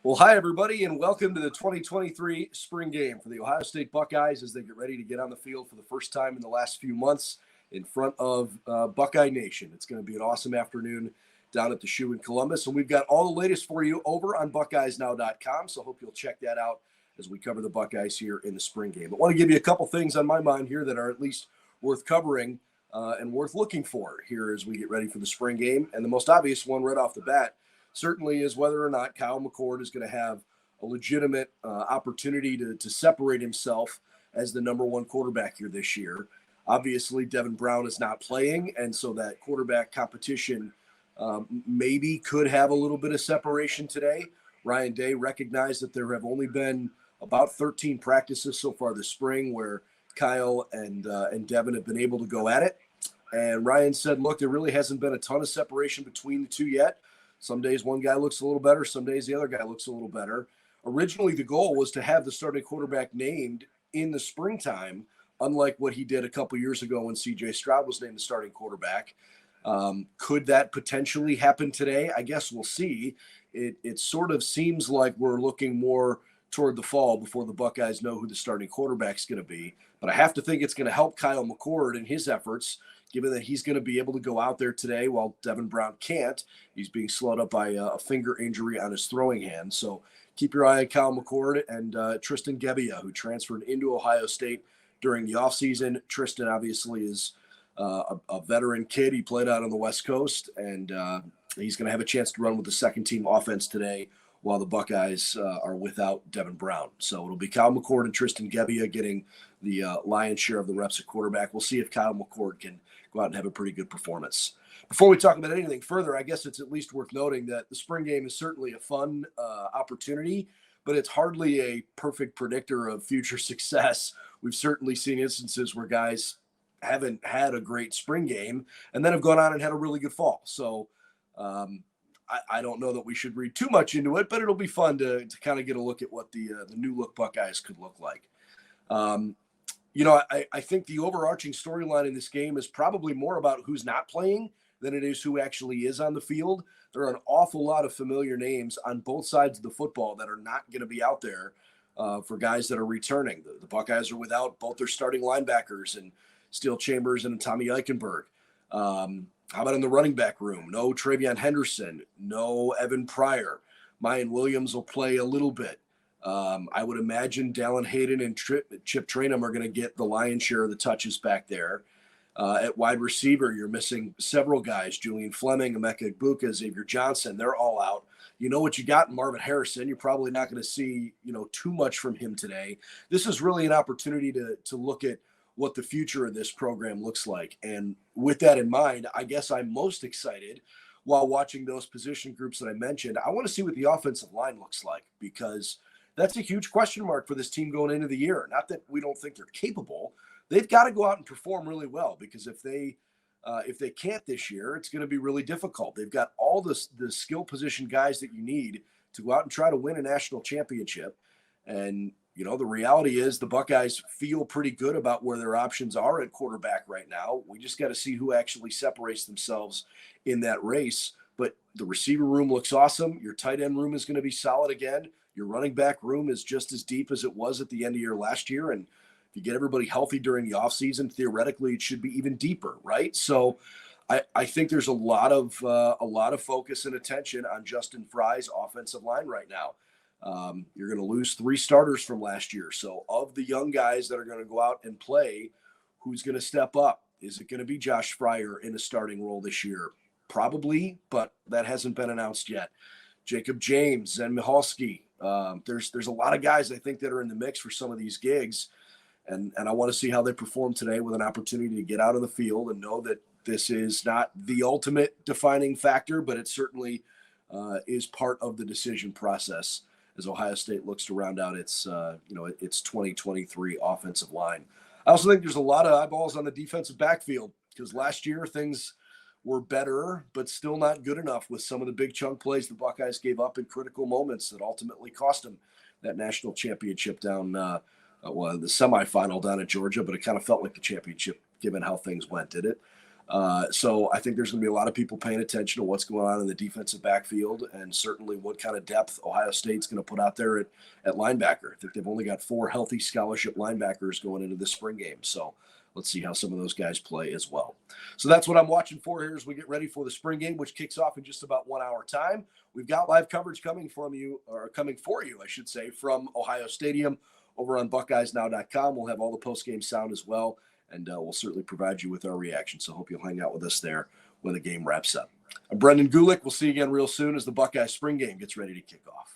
Well, hi, everybody, and welcome to the 2023 spring game for the Ohio State Buckeyes as they get ready to get on the field for the first time in the last few months in front of Buckeye Nation. It's going to be an awesome afternoon down at the Shoe in Columbus, and we've got all the latest for you over on BuckeyesNow.com, so I hope you'll check that out as we cover the Buckeyes here in the spring game. I want to give you a couple things on my mind here that are at least worth covering and worth looking for here as we get ready for the spring game, and the most obvious one right off the bat certainly is whether or not Kyle McCord is going to have a legitimate opportunity to separate himself as the number one quarterback here this year. Obviously, Devin Brown is not playing, and so that quarterback competition maybe could have a little bit of separation today. Ryan Day recognized that there have only been about 13 practices so far this spring where Kyle and Devin have been able to go at it. And Ryan said, look, there really hasn't been a ton of separation between the two yet. Some days one guy looks a little better. Some days the other guy looks a little better. Originally, the goal was to have the starting quarterback named in the springtime, unlike what he did a couple years ago when C.J. Stroud was named the starting quarterback. Could that potentially happen today? I guess we'll see. It sort of seems like we're looking more toward the fall before the Buckeyes know who the starting quarterback's going to be. But I have to think it's going to help Kyle McCord in his efforts, given that he's going to be able to go out there today while Devin Brown can't. He's being slowed up by a finger injury on his throwing hand. So keep your eye on Kyle McCord and Tristan Gebbia, who transferred into Ohio State during the offseason. Tristan obviously is a veteran kid. He played out on the West Coast, and he's going to have a chance to run with the second-team offense today while the Buckeyes are without Devin Brown. So it'll be Kyle McCord and Tristan Gebbia getting the lion's share of the reps at quarterback. We'll see if Kyle McCord can go out and have a pretty good performance. Before we talk about anything further, I guess it's at least worth noting that the spring game is certainly a fun opportunity, but it's hardly a perfect predictor of future success. We've certainly seen instances where guys haven't had a great spring game and then have gone on and had a really good fall. So I don't know that we should read too much into it, but it'll be fun to kind of get a look at what the new look Buckeyes could look like. I think the overarching storyline in this game is probably more about who's not playing than it is who actually is on the field. There are an awful lot of familiar names on both sides of the football that are not going to be out there for guys that are returning. The Buckeyes are without both their starting linebackers and Steel Chambers and Tommy Eichenberg. How about in the running back room? No Travion Henderson, no Evan Pryor. Mayan Williams will play a little bit. I would imagine Dallin Hayden and Chip Trainum are going to get the lion's share of the touches back there. At wide receiver, you're missing several guys: Julian Fleming, Emeka Egbuka, Xavier Johnson. They're all out. You know what you got in Marvin Harrison. You're probably not going to see too much from him today. This is really an opportunity to look at what the future of this program looks like. And with that in mind, I guess I'm most excited while watching those position groups that I mentioned. I want to see what the offensive line looks like, because that's a huge question mark for this team going into the year. Not that we don't think they're capable. They've got to go out and perform really well, because if they can't this year, it's going to be really difficult. They've got all the skill position guys that you need to go out and try to win a national championship. And the reality is the Buckeyes feel pretty good about where their options are at quarterback right now. We just got to see who actually separates themselves in that race. But the receiver room looks awesome. Your tight end room is going to be solid again. Your running back room is just as deep as it was at the end of year last year. And if you get everybody healthy during the offseason, theoretically, it should be even deeper, right? So I think there's a lot of focus and attention on Justin Frye's offensive line right now. You're going to lose 3 starters from last year. So of the young guys that are going to go out and play, who's going to step up? Is it going to be Josh Fryer in a starting role this year? Probably, but that hasn't been announced yet. Jacob James, Zen Mihalski. There's a lot of guys I think that are in the mix for some of these gigs. And I want to see how they perform today with an opportunity to get out on the field and know that this is not the ultimate defining factor, but it certainly is part of the decision process as Ohio State looks to round out its 2023 offensive line. I also think there's a lot of eyeballs on the defensive backfield, because last year things were better, but still not good enough with some of the big chunk plays the Buckeyes gave up in critical moments that ultimately cost them that national championship down, the semifinal down at Georgia, but it kind of felt like the championship given how things went, did it? So I think there's going to be a lot of people paying attention to what's going on in the defensive backfield and certainly what kind of depth Ohio State's going to put out there at linebacker. I think they've only got 4 healthy scholarship linebackers going into this spring game. So let's see how some of those guys play as well. So that's what I'm watching for here as we get ready for the spring game, which kicks off in just about 1 hour time. We've got live coverage coming for you, I should say, from Ohio Stadium over on BuckeyesNow.com. We'll have all the post-game sound as well, and we'll certainly provide you with our reaction. So hope you'll hang out with us there when the game wraps up. I'm Brendan Gulick. We'll see you again real soon as the Buckeyes spring game gets ready to kick off.